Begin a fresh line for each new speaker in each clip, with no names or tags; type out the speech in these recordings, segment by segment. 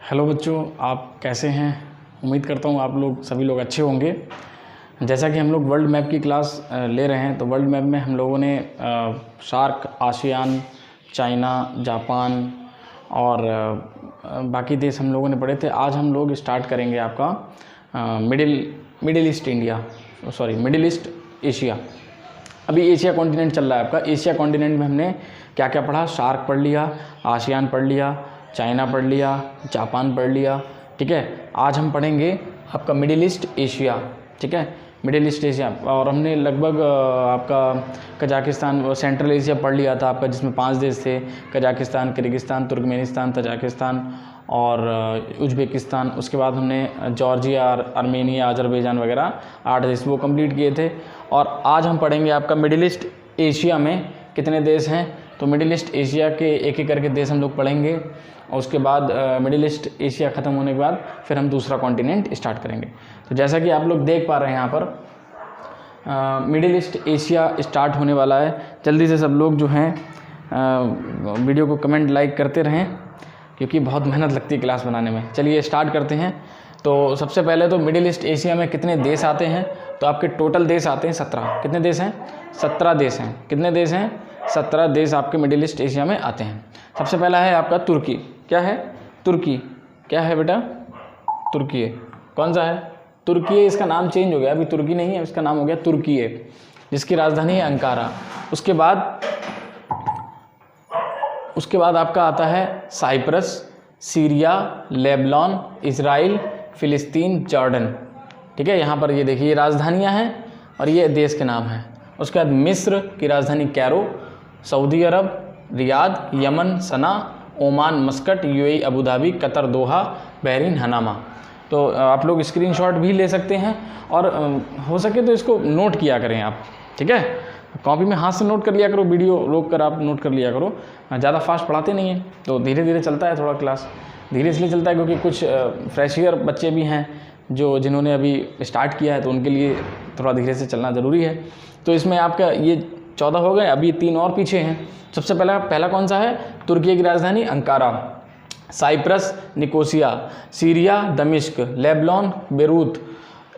Hello बच्चों, आप कैसे हैं। उम्मीद करता हूँ आप लोग सभी लोग अच्छे होंगे। जैसा कि हम लोग वर्ल्ड मैप की क्लास ले रहे हैं, तो वर्ल्ड मैप में हम लोगों ने सार्क, आसियान, चाइना, जापान और बाकी देश हम लोगों ने पढ़े थे। आज हम लोग स्टार्ट करेंगे आपका मिडिल ईस्ट एशिया। अभी एशिया कॉन्टिनेंट चल रहा है आपका। एशिया कॉन्टिनेंट में हमने क्या क्या पढ़ा? सार्क पढ़ लिया, आसियान पढ़ लिया, चाइना पढ़ लिया, जापान पढ़ लिया। ठीक है, आज हम पढ़ेंगे आपका मिडिल ईस्ट एशिया। ठीक है, मिडिल ईस्ट एशिया। और हमने लगभग आपका कजाकिस्तान, सेंट्रल एशिया पढ़ लिया था आपका, जिसमें 5 देश थे: कजाकिस्तान, किर्गिस्तान, तुर्कमेनिस्तान, तजाकिस्तान और उज़्बेकिस्तान। उसके बाद हमने जॉर्जिया, आर्मेनिया, अजरबैजान वगैरह 8 देश वो कंप्लीट किए थे। और आज हम पढ़ेंगे आपका मिडिल ईस्ट एशिया में कितने देश हैं। तो मिडिल ईस्ट एशिया के एक एक करके देश हम लोग पढ़ेंगे, और उसके बाद मिडिल ईस्ट एशिया ख़त्म होने के बाद फिर हम दूसरा कॉन्टिनेंट स्टार्ट करेंगे। तो जैसा कि आप लोग देख पा रहे हैं यहाँ पर मिडिल ईस्ट एशिया स्टार्ट होने वाला है। जल्दी से सब लोग जो हैं वीडियो को कमेंट लाइक करते रहें, क्योंकि बहुत मेहनत लगती है क्लास बनाने में। चलिए स्टार्ट करते हैं। तो सबसे पहले तो मिडिल ईस्ट एशिया में कितने देश आते हैं? तो आपके टोटल देश आते हैं 17। कितने देश हैं? 17 देश हैं। कितने देश हैं? 17 देश आपके मिडिल ईस्ट एशिया में आते हैं। सबसे पहला है आपका तुर्की। क्या है? तुर्की। क्या है बेटा? तुर्की है। कौन सा है? तुर्की है। इसका नाम चेंज हो गया, अभी तुर्की नहीं है, इसका नाम हो गया तुर्की है, जिसकी राजधानी है अंकारा। उसके बाद आपका आता है Cyprus, Syria, Lebanon, Israel, Palestine, Jordan. ठीक है, यहाँ पर ये देखिए, ये राजधानियाँ हैं और ये देश के नाम हैं। उसके बाद मिस्र की राजधानी Cairo, Saudi Arab Riyadh, Yemen Sanaa, Oman Muscat, UAE Abu Dhabi, Qatar Doha, Bahrain Manama. तो आप लोग स्क्रीनशॉट भी ले सकते हैं, और हो सके तो इसको नोट किया करें आप। ठीक है, कॉपी में हाथ से नोट कर लिया करो, वीडियो रोक कर आप नोट कर लिया करो। ज़्यादा फास्ट पढ़ाते नहीं हैं, तो धीरे धीरे चलता है थोड़ा क्लास। धीरे इसलिए चलता है क्योंकि कुछ फ्रेशियर बच्चे भी हैं जिन्होंने अभी स्टार्ट किया है, तो उनके लिए थोड़ा धीरे से चलना ज़रूरी है। तो इसमें आपका ये 14 हो गए, अभी 3 और पीछे हैं। सबसे पहला कौन सा है? तुर्की की राजधानी अंकारा, साइप्रस निकोसिया, सीरिया दमिश्क, लेबनान बेरूत,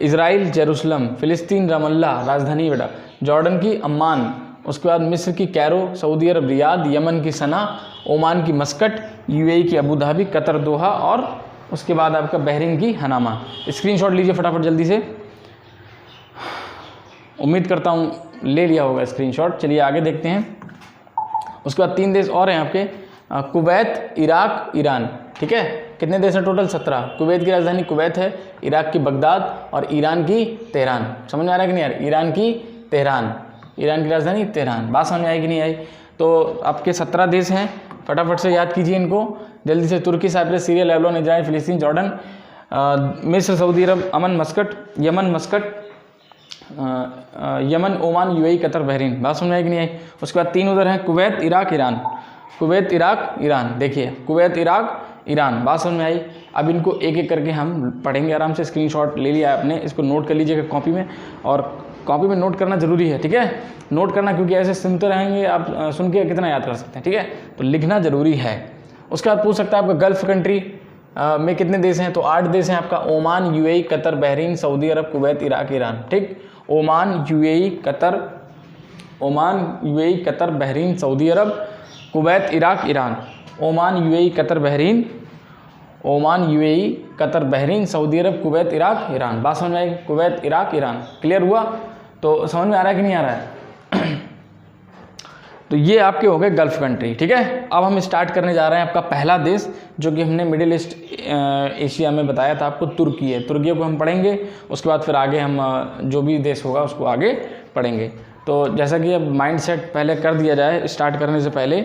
इजराइल जेरूसलम, फिलिस्तीन रमल्ला राजधानी बेटा, जॉर्डन की अम्मान, उसके बाद मिस्र की Cairo, Saudi Arab Riyadh, Yemen की सना, ओमान की मस्कट, यूएई की अबू धाबी, कतर दोहा, और उसके बाद आपका बहरीन की हनामा। स्क्रीनशॉट लीजिए फटाफट जल्दी से। उम्मीद करता हूँ ले लिया होगा स्क्रीनशॉट। चलिए आगे देखते हैं। उसके बाद 3 देश और हैं आपके, कुवैत, इराक, ईरान। ठीक है, कितने देश हैं टोटल? 17। कुवैत की राजधानी कुवैत है, इराक की बगदाद और ईरान की तेहरान। समझ में आ रहा है कि नहीं यार? ईरान की तेहरान, ईरान की राजधानी तेहरान। बात समझ में आई कि नहीं आई? तो आपके 17 देश हैं, फटाफट से याद कीजिए इनको जल्दी से। Turkey, Cyprus, Syria, Lebanon, Israel, Palestine, Jordan, मिस्र, Saudi Arab, Yemen, Oman, UAE, Qatar, Bahrain. बात समझ में आई कि नहीं आई? उसके बाद 3 उधर हैं, Kuwait, Iraq, Iran. Kuwait, Iraq, Iran. देखिए, कुवैत, इराक, ईरान। बात समझ में आई? अब इनको एक एक करके हम पढ़ेंगे आराम से। स्क्रीनशॉट ले लिया आपने, इसको नोट कर लीजिएगा कॉपी में, और कॉपी में नोट करना ज़रूरी है। ठीक है, नोट करना, क्योंकि ऐसे सुनते रहेंगे आप, सुन के कितना याद कर सकते हैं। ठीक है, तो लिखना ज़रूरी है। उसके बाद पूछ सकता है आपका गल्फ़ कंट्री में कितने देश हैं? तो 8 देश हैं आपका, Oman, UAE, Qatar, Bahrain, Saudi Arab, Kuwait, Iraq, Iran. ठीक, Oman, UAE, Qatar, Bahrain, Saudi Arab, Kuwait, Iraq, Iran. Oman, UAE, Qatar, Bahrain, Saudi Arab, Kuwait, Iraq, Iran. बात समझ में आएगी? Kuwait, Iraq, Iran. क्लियर हुआ? तो समझ में आ रहा है कि नहीं आ रहा है? तो ये आपके हो गए गल्फ़ कंट्री। ठीक है, अब हम स्टार्ट करने जा रहे हैं आपका पहला देश, जो कि हमने मिडिल ईस्ट एशिया में बताया था आपको, तुर्की है। तुर्की को हम पढ़ेंगे, उसके बाद फिर आगे हम जो भी देश होगा उसको आगे पढ़ेंगे। तो जैसा कि अब माइंड सेट पहले कर दिया जाए स्टार्ट करने से पहले,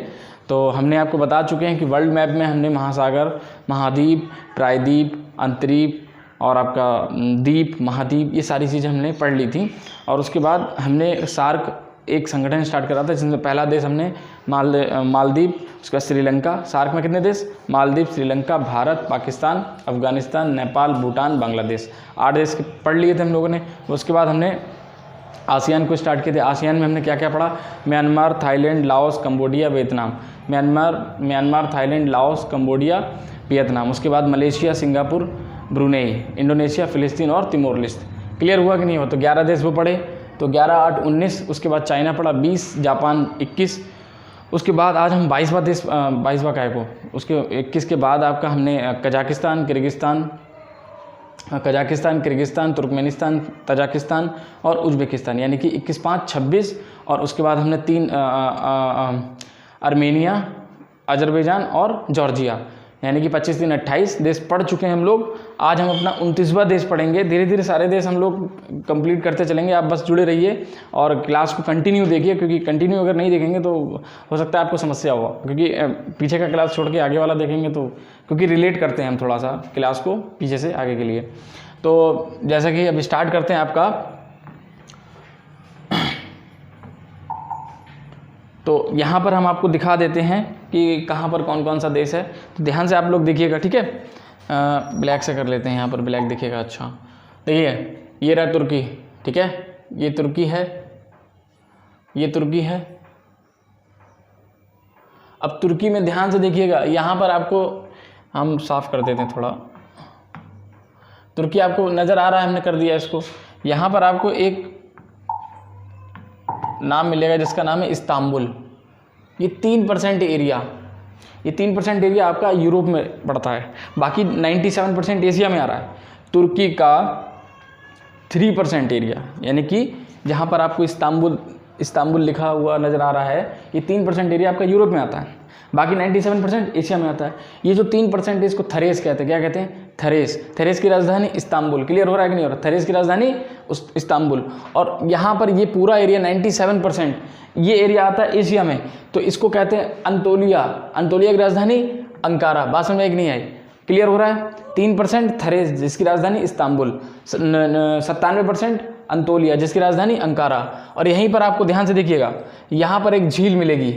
तो हमने आपको बता चुके हैं कि वर्ल्ड मैप में हमने महासागर, महाद्वीप, प्रायद्वीप, अंतरीप और आपका द्वीप, महाद्वीप, ये सारी चीज़ें हमने पढ़ ली थी। और उसके बाद हमने सार्क एक संगठन स्टार्ट करा था, जिसमें पहला देश हमने मालदीव, उसके बाद श्रीलंका। सार्क में कितने देश? मालदीव, श्रीलंका, भारत, पाकिस्तान, अफगानिस्तान, नेपाल, भूटान, बांग्लादेश। 8 देश पढ़ लिए थे हम लोगों ने। उसके बाद हमने आसियान को स्टार्ट किए थे। आसियान में हमने क्या क्या पढ़ा? Myanmar, Thailand, Laos, Cambodia, Vietnam. Myanmar, Thailand, Laos, Cambodia, Vietnam. उसके बाद मलेशिया, सिंगापुर, ब्रुनेई, इंडोनेशिया, फिलिस्तीन और तिमोर लेस्ते। क्लियर हुआ कि नहीं हुआ? तो 11 देश वो पढ़े, तो 11, 8, 19। उसके बाद चाइना पढ़ा 20, जापान 21। उसके बाद आज हम 22वां देश, 22वां काय को, उसके 21 के बाद आपका हमने कजाकिस्तान, किर्गिस्तान, तुर्कमेनिस्तान, तजाकिस्तान और उज़्बेकिस्तान, यानी कि 21, 5, 26। और उसके बाद हमने 3 आर्मेनिया, अजरबैजान और जॉर्जिया, यानी कि 25, 3, 28 देश पढ़ चुके हैं हम लोग। आज हम अपना 29वां देश पढ़ेंगे। धीरे धीरे सारे देश हम लोग कंप्लीट करते चलेंगे। आप बस जुड़े रहिए और क्लास को कंटिन्यू देखिए, क्योंकि कंटिन्यू अगर नहीं देखेंगे तो हो सकता है आपको समस्या हो, क्योंकि पीछे का क्लास छोड़ के आगे वाला देखेंगे तो, क्योंकि रिलेट करते हैं हम थोड़ा सा क्लास को पीछे से आगे के लिए। तो जैसा कि अब स्टार्ट करते हैं आपका, तो यहाँ पर हम आपको दिखा देते हैं कि कहाँ पर कौन कौन सा देश है। तो ध्यान से आप लोग देखिएगा, ठीक है। ब्लैक से कर लेते हैं, यहाँ पर ब्लैक दिखेगा। अच्छा देखिए, ये रहा तुर्की, ठीक है, ये तुर्की है, ये तुर्की है। अब तुर्की में ध्यान से देखिएगा, यहाँ पर आपको हम साफ कर देते हैं थोड़ा। तुर्की आपको नज़र आ रहा है, हमने कर दिया इसको। यहाँ पर आपको एक नाम मिलेगा जिसका नाम है इस्तांबुल। ये 3% एरिया, ये 3% एरिया आपका यूरोप में पड़ता है, बाकी 97% एशिया में आ रहा है। तुर्की का 3% एरिया, यानी कि जहाँ पर आपको इस्तांबुल लिखा हुआ नज़र आ रहा है, ये 3% एरिया आपका यूरोप में आता है, बाकी 97% एशिया में आता है। ये जो 3% इसको थरेस कहते हैं। क्या कहते हैं? थरेस की राजधानी इस्तांबुल। क्लियर हो रहा है कि नहीं हो रहा? थरेस की राजधानी इस्तांबुल। और यहाँ पर ये पूरा एरिया 97% ये एरिया आता है एशिया में, तो इसको कहते हैं अंतोलिया। अंतोलिया की राजधानी अंकारा। बात समझ में एक नहीं आई? क्लियर हो रहा है? 3% थरेस जिसकी राजधानी इस्तांबुल, 97% अंतोलिया जिसकी राजधानी अंकारा। और यहीं पर आपको ध्यान से देखिएगा, यहाँ पर एक झील मिलेगी,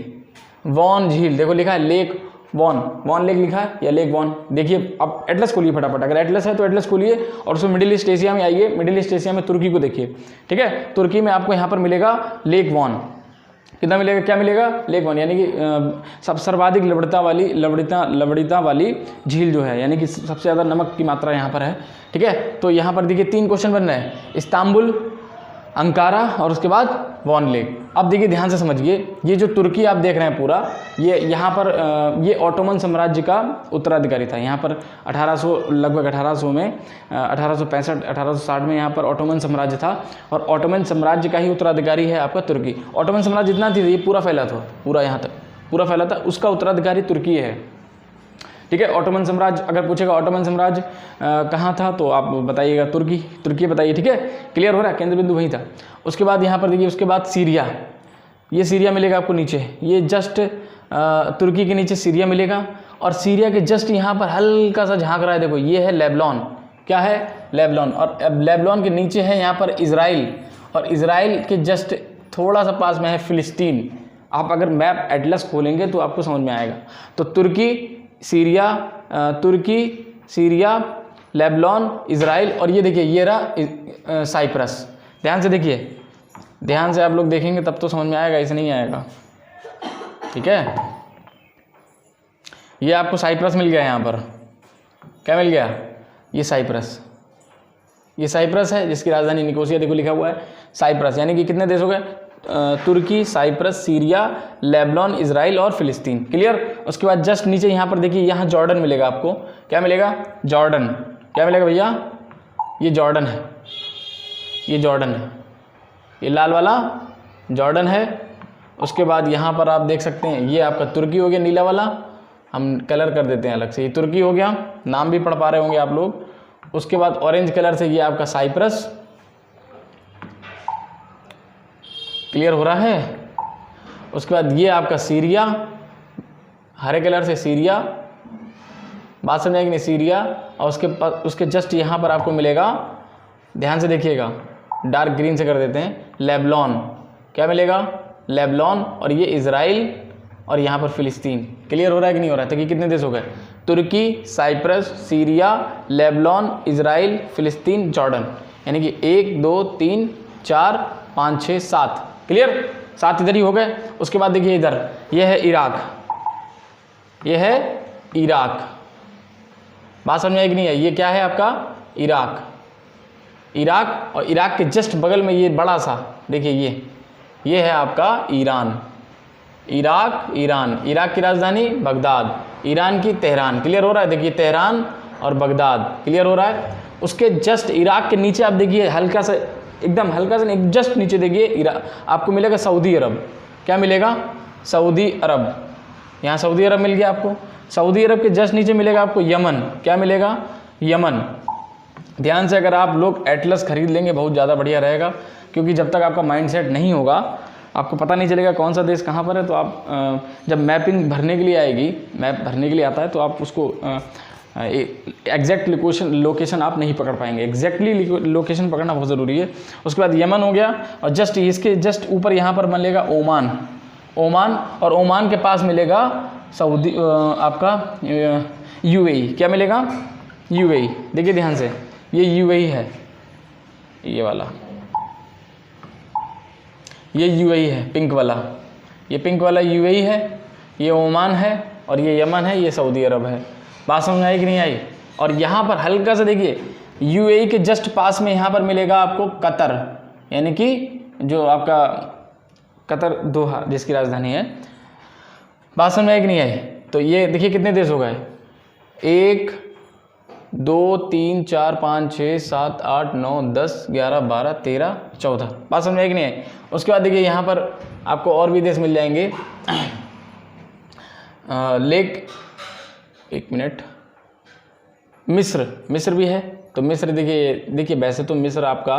वॉन झील। देखो लिखा है लेक वॉन लेक लिखा है, या लेक वॉन। देखिए अब एटलस खोलिए फटाफट, अगर एटलस है तो एटलस खोलिए और उसमें मिडिल ईस्ट एशिया में आइए। मिडिल ईस्ट एशिया में तुर्की को देखिए, ठीक है। तुर्की में आपको यहाँ पर मिलेगा लेक वॉन। कितना मिलेगा? क्या मिलेगा? लेक वॉन, यानी कि सब सर्वाधिक लवणता वाली झील जो है, यानी कि सबसे ज़्यादा नमक की मात्रा यहाँ पर है, ठीक है। तो यहाँ पर देखिए 3 क्वेश्चन बन रहे हैं, इस्तांबुल, अंकारा और उसके बाद वॉन लेक। अब देखिए ध्यान से समझिए, ये जो तुर्की आप देख रहे हैं पूरा, ये यहाँ पर ये ऑटोमन साम्राज्य का उत्तराधिकारी था। यहाँ पर 1800 में 1865 1860 में यहाँ पर ऑटोमन साम्राज्य था, और ऑटोमन साम्राज्य का ही उत्तराधिकारी है आपका तुर्की। ऑटोमन साम्राज्य जितना थी ये पूरा फैला था, पूरा यहाँ तक पूरा फैला था, उसका उत्तराधिकारी तुर्की है, ठीक है। ऑटोमन साम्राज्य अगर पूछेगा ऑटोमन साम्राज्य कहाँ था, तो आप बताइएगा तुर्की बताइए, ठीक है। क्लियर हो रहा है? केंद्र बिंदु वहीं था। उसके बाद यहाँ पर देखिए, उसके बाद सीरिया, ये सीरिया मिलेगा आपको नीचे, ये जस्ट तुर्की के नीचे सीरिया मिलेगा। और सीरिया के जस्ट यहाँ पर हल्का सा झांक रहा है, देखो ये है लेबनान। क्या है? लेबनान। और अब लेबनान के नीचे है यहाँ पर इजराइल, और इजराइल के जस्ट थोड़ा सा पास में है फिलिस्तीन। आप अगर मैप एटलस खोलेंगे तो आपको समझ में आएगा। तो तुर्की, सीरिया, लेबनान, इजराइल, और ये देखिए ये रहा साइप्रस। ध्यान से देखिए, ध्यान से आप लोग देखेंगे तब तो समझ में आएगा, ऐसे नहीं आएगा, ठीक है। ये आपको साइप्रस मिल गया, यहाँ पर क्या मिल गया? ये साइप्रस है जिसकी राजधानी निकोसिया। देखो लिखा हुआ है साइप्रस, यानी कि कितने देश हो गए? तुर्की, साइप्रस, सीरिया, लेबनान, इजराइल और फिलिस्तीन। क्लियर? उसके बाद जस्ट नीचे यहाँ पर देखिए, यहाँ जॉर्डन मिलेगा आपको। क्या मिलेगा? जॉर्डन। क्या मिलेगा भैया? ये जॉर्डन है, ये लाल वाला जॉर्डन है। उसके बाद यहाँ पर आप देख सकते हैं, ये आपका तुर्की हो गया, नीला वाला, हम कलर कर देते हैं अलग से, ये तुर्की हो गया, नाम भी पढ़ पा रहे होंगे आप लोग। उसके बाद ऑरेंज कलर से ये आपका साइप्रस। क्लियर हो रहा है? उसके बाद ये आपका सीरिया, हरे कलर से सीरिया। बात समझाएंगे नहीं? सीरिया। और उसके जस्ट यहाँ पर आपको मिलेगा, ध्यान से देखिएगा, डार्क ग्रीन से कर देते हैं, लेबनान। क्या मिलेगा? लेबनान। और ये इजराइल, और यहाँ पर फिलिस्तीन। क्लियर हो रहा है कि नहीं हो रहा है? तो ये कितने देश हो गए? तुर्की, Cyprus, Syria, Lebanon, Israel, Palestine, Jordan. यानी कि 1 2 3 4 5 6 7। क्लियर? 7 इधर ही हो गए। उसके बाद देखिए इधर, ये है इराक, ये है इराक। बात समझ में आई कि नहीं आई? ये क्या है आपका इराक। इराक और इराक के जस्ट बगल में ये बड़ा सा देखिए ये है आपका ईरान। इराक ईरान, इराक की राजधानी बगदाद, ईरान की तेहरान। क्लियर हो रहा है? देखिए तेहरान और बगदाद क्लियर हो रहा है। उसके जस्ट इराक के नीचे आप देखिए हल्का सा, एकदम हल्का सा नहीं, जस्ट नीचे देखिए आपको मिलेगा सऊदी अरब। क्या मिलेगा? सऊदी अरब। यहाँ सऊदी अरब मिल गया आपको। सऊदी अरब के जस्ट नीचे मिलेगा आपको यमन। क्या मिलेगा? यमन। ध्यान से अगर आप लोग एटलस खरीद लेंगे बहुत ज़्यादा बढ़िया रहेगा, क्योंकि जब तक आपका माइंड सेट नहीं होगा आपको पता नहीं चलेगा कौन सा देश कहाँ पर है। तो आप जब मैपिंग भरने के लिए आएगी, मैप भरने के लिए आता है, तो आप उसको एग्जैक्ट लोकेशन आप नहीं पकड़ पाएंगे। एग्जैक्टली लोकेशन पकड़ना बहुत ज़रूरी है। उसके बाद यमन हो गया और जस्ट इसके जस्ट ऊपर यहाँ पर मिलेगा ओमान। ओमान और ओमान के पास मिलेगा सऊदी आपका यूएई। क्या मिलेगा? यूएई। देखिए ध्यान से, ये यूएई है, ये वाला, ये यूएई है पिंक वाला, ये पिंक वाला यूएई है, ये ओमान है और ये यमन है, ये सऊदी अरब है। बात समझ में आई कि नहीं आई? और यहाँ पर हल्का सा देखिए यूएई के जस्ट पास में यहाँ पर मिलेगा आपको कतर, यानी कि जो आपका कतर दोहा जिसकी राजधानी है। बात समझ में आई कि नहीं आई? तो ये देखिए कितने देश हो गए, 1 2 3 4 5 6 7 8 9 10 11 12 13 14। बात समझ में आई कि नहीं आई? उसके बाद देखिए यहाँ पर आपको और भी देश मिल जाएंगे। एक मिनट, मिस्र भी है। तो मिस्र देखिए वैसे तो मिस्र आपका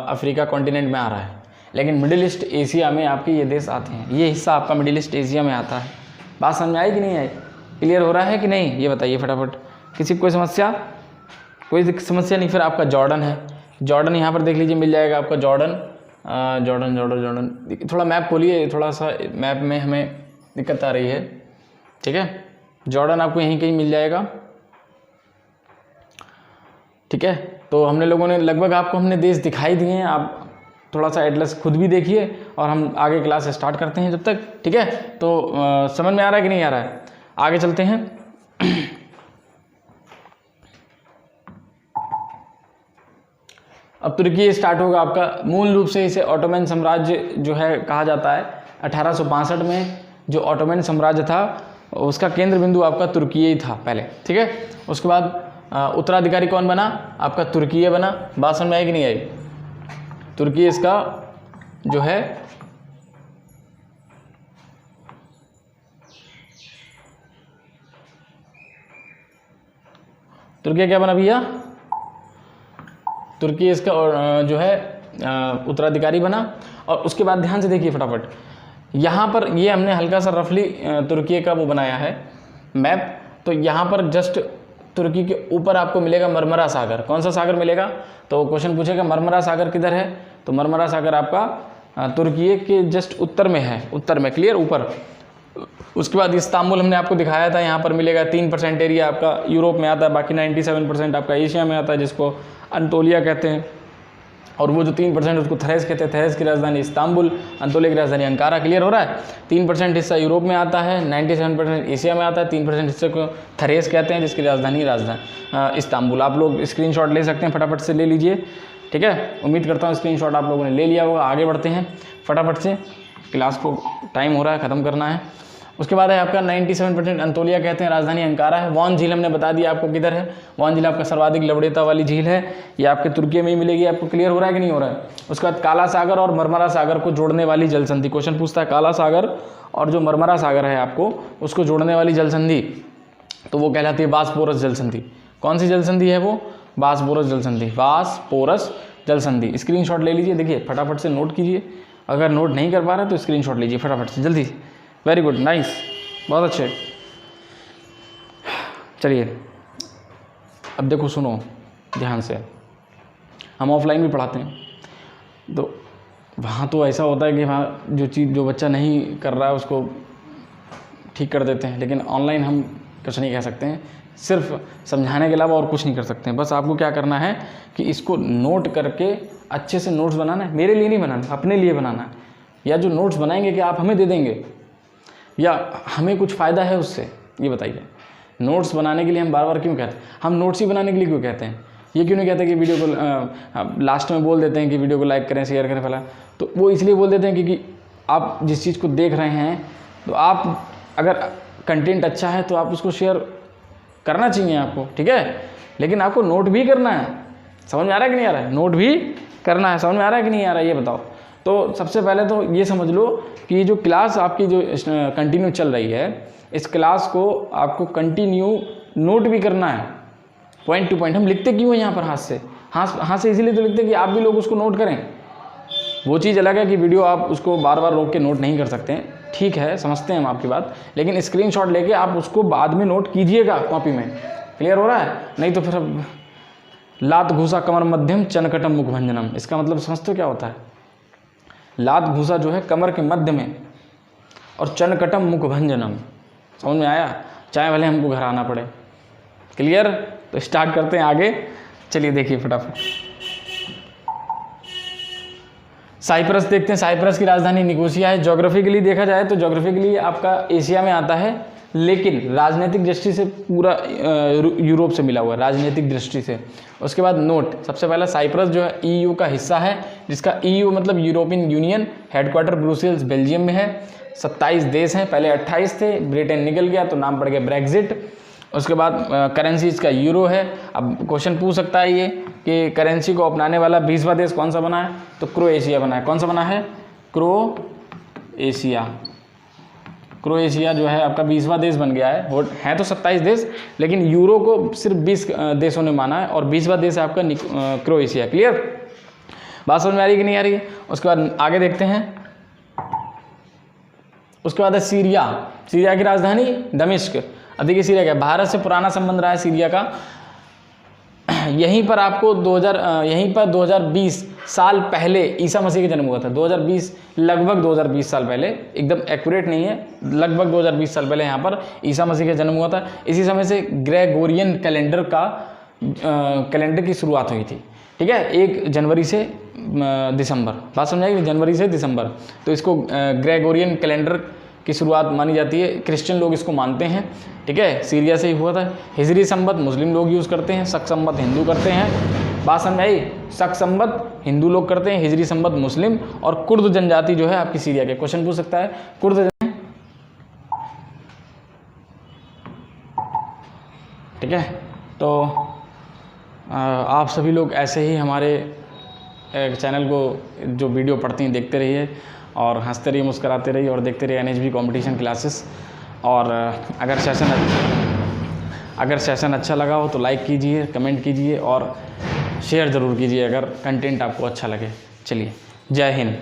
अफ्रीका कॉन्टिनेंट में आ रहा है, लेकिन मिडिल ईस्ट एशिया में आपके ये देश आते हैं। ये हिस्सा आपका मिडिल ईस्ट एशिया में आता है। बात समझ में आई कि नहीं आई? क्लियर हो रहा है कि नहीं? ये बताइए फटाफट। किसी को कोई समस्या? कोई समस्या नहीं। फिर आपका जॉर्डन है। जॉर्डन यहाँ पर देख लीजिए मिल जाएगा आपका जॉर्डन। जॉर्डन थोड़ा मैप खोलिए, थोड़ा सा मैप में हमें दिक्कत आ रही है। ठीक है, जॉर्डन आपको यहीं कहीं मिल जाएगा। ठीक है, तो हमने लोगों ने लगभग आपको हमने देश दिखाई दिए हैं। आप थोड़ा सा एटलस खुद भी देखिए और हम आगे क्लास स्टार्ट करते हैं जब तक। ठीक है, तो समझ में आ रहा है कि नहीं आ रहा है? आगे चलते हैं। अब तुर्की स्टार्ट होगा आपका। मूल रूप से इसे ऑटोमन साम्राज्य जो है कहा जाता है। 1862 में जो ऑटोमन साम्राज्य था उसका केंद्र बिंदु आपका तुर्की ही था पहले। ठीक है, उसके बाद उत्तराधिकारी कौन बना? आपका तुर्की बना। बात समझ में आई कि नहीं आई? तुर्की इसका जो है तुर्की क्या बना भैया? तुर्की इसका जो है उत्तराधिकारी बना। और उसके बाद ध्यान से देखिए फटाफट, यहाँ पर ये हमने हल्का सा रफली तुर्की का वो बनाया है मैप। तो यहाँ पर जस्ट तुर्की के ऊपर आपको मिलेगा मरमरा सागर। कौन सा सागर मिलेगा? तो क्वेश्चन पूछेगा मरमरा सागर किधर है? तो मरमरा सागर आपका तुर्की के जस्ट उत्तर में है, उत्तर में। क्लियर, ऊपर। उसके बाद इस्तांबुल हमने आपको दिखाया था, यहाँ पर मिलेगा 3% एरिया आपका यूरोप में आता है, बाकी 97% आपका एशिया में आता है, जिसको अंतोलिया कहते हैं। और वो जो 3% उसको थरेस कहते हैं। थरेस की राजधानी इस्तांबुल, अंतोलिया की राजधानी अंकारा। क्लियर हो रहा है? 3% हिस्सा यूरोप में आता है, 97% एशिया में आता है, 3% हिस्से को थरेस कहते हैं, जिसकी राजधानी इस्तांबुल। आप लोग स्क्रीनशॉट ले सकते हैं, फटाफट से ले लीजिए। ठीक है, उम्मीद करता हूँ स्क्रीनशॉट आप लोगों ने ले लिया होगा। आगे बढ़ते हैं फटाफट से, क्लास को टाइम हो रहा है, ख़त्म करना है। उसके बाद है आपका 97% अंतोलिया कहते हैं, राजधानी अंकारा है। वॉन झील हमने बता दिया आपको किधर है। वॉन झील आपका सर्वाधिक लवणता वाली झील है, ये आपके तुर्की में ही मिलेगी। आपको क्लियर हो रहा है कि नहीं हो रहा है? उसके बाद काला सागर और मरमरा सागर को जोड़ने वाली जल संधि। क्वेश्चन पूछता है काला सागर और जो मरमरा सागर है आपको उसको जोड़ने वाली जल संधि, तो वो कहलाती है बासपोरस जल संधि। कौन सी जल संधि है वो? बासपोरस जल संधि। बासपोरस जल संधि। स्क्रीनशॉट ले लीजिए, देखिए फटाफट से नोट कीजिए। अगर नोट नहीं कर पा रहे तो स्क्रीनशॉट लीजिए फटाफट से, जल्दी। वेरी गुड, नाइस, बहुत अच्छे। चलिए अब देखो, सुनो ध्यान से। हम ऑफलाइन भी पढ़ाते हैं, तो वहाँ तो ऐसा होता है कि वहाँ जो बच्चा नहीं कर रहा है उसको ठीक कर देते हैं, लेकिन ऑनलाइन हम कुछ नहीं कह सकते हैं, सिर्फ समझाने के अलावा और कुछ नहीं कर सकते हैं। बस आपको क्या करना है कि इसको नोट करके अच्छे से नोट्स बनाना है। मेरे लिए नहीं बनाना, अपने लिए बनाना है। या जो नोट्स बनाएंगे कि आप हमें दे देंगे, या हमें कुछ फ़ायदा है उससे, ये बताइए। नोट्स बनाने के लिए हम बार बार क्यों कहते हैं? हम नोट्स ही बनाने के लिए क्यों कहते हैं? ये क्यों नहीं कहते कि वीडियो को लास्ट में बोल देते हैं कि वीडियो को लाइक करें, शेयर करें फला, तो वो इसलिए बोल देते हैं क्योंकि आप जिस चीज़ को देख रहे हैं तो आप अगर कंटेंट अच्छा है तो आप उसको शेयर करना चाहिए आपको, ठीक है। लेकिन आपको नोट भी करना है, समझ में आ रहा है कि नहीं आ रहा है? नोट भी करना है, समझ में आ रहा है कि नहीं आ रहा है, ये बताओ। तो सबसे पहले तो ये समझ लो कि जो क्लास आपकी जो कंटिन्यू चल रही है, इस क्लास को आपको कंटिन्यू नोट भी करना है, पॉइंट टू पॉइंट। हम लिखते क्यों हैं यहाँ पर हाथ से? हाथ से इसीलिए तो लिखते हैं कि आप भी लोग उसको नोट करें। वो चीज़ अलग है कि वीडियो आप उसको बार बार रोक के नोट नहीं कर सकते हैं, ठीक है, समझते हैं हम आपकी बात, लेकिन स्क्रीनशॉट लेके आप उसको बाद में नोट कीजिएगा कॉपी में। क्लियर हो रहा है? नहीं तो फिर अब लात घूसा कमर मध्यम चनकटम मुखभंजनम, इसका मतलब समझते हो क्या होता है? लात घूसा जो है कमर के मध्य में और चनकटम मुखभंजनम, समझ में आया? चाहे भले हमको घर आना पड़े। क्लियर? तो स्टार्ट करते हैं आगे, चलिए देखिए फटाफट। साइप्रस देखते हैं। साइप्रस की राजधानी निकोसिया है। ज्योग्राफिकली देखा जाए तो ज्योग्राफिकली आपका एशिया में आता है, लेकिन राजनीतिक दृष्टि से पूरा यूरोप से मिला हुआ है, राजनीतिक दृष्टि से। उसके बाद नोट, सबसे पहला साइप्रस जो है ईयू का हिस्सा है, जिसका ईयू मतलब European union, headquarter Brussels Belgium में है। 27 देश हैं, पहले 28 थे, ब्रिटेन निकल गया तो नाम पड़ गया ब्रेग्जिट। उसके बाद करेंसी इसका यूरो है। अब क्वेश्चन पूछ सकता है ये कि करेंसी को अपनाने वाला 20वां देश कौन सा बना है? तो क्रोएशिया बना है। कौन सा बना है? क्रोएशिया। क्रोएशिया जो है आपका 20वां देश बन गया है। वो है तो 27 देश, लेकिन यूरो को सिर्फ 20 देशों ने माना है और 20वां देश है आपका क्रोएशिया। क्लियर? बात समझ में आ रही है कि नहीं आ रही है? उसके बाद आगे देखते हैं। उसके बाद है सीरिया। सीरिया की राजधानी दमिश्क। देखिए सीरिया क्या, भारत से पुराना संबंध रहा है सीरिया का। यहीं पर आपको 2020 साल पहले ईसा मसीह का जन्म हुआ था। 2020 लगभग 2020 साल पहले, एकदम एक्यूरेट नहीं है, लगभग 2020 साल पहले यहाँ पर ईसा मसीह का जन्म हुआ था। इसी समय से ग्रेगोरियन कैलेंडर की शुरुआत हुई थी, ठीक है, 1 जनवरी से दिसंबर। बात समझाइए, जनवरी से दिसंबर, तो इसको ग्रेगोरियन कैलेंडर की शुरुआत मानी जाती है। क्रिश्चियन लोग इसको मानते हैं, ठीक है, सीरिया से ही हुआ था। हिजरी संवत मुस्लिम लोग यूज़ करते हैं, शक संवत हिंदू करते हैं। बात समझ आई? शक संवत हिंदू लोग करते हैं, हिजरी संवत मुस्लिम। और कुर्द जनजाति जो है आपकी सीरिया के, क्वेश्चन पूछ सकता है कुर्द, ठीक है। तो आप सभी लोग ऐसे ही हमारे चैनल को जो वीडियो पढ़ती हैं देखते रहिए और हंसते रहिए, मुस्कराते रहिए और देखते रहिए NHB कंपटीशन क्लासेस। और अगर सेशन अच्छा लगा हो तो लाइक कीजिए, कमेंट कीजिए और शेयर ज़रूर कीजिए अगर कंटेंट आपको अच्छा लगे। चलिए, जय हिंद।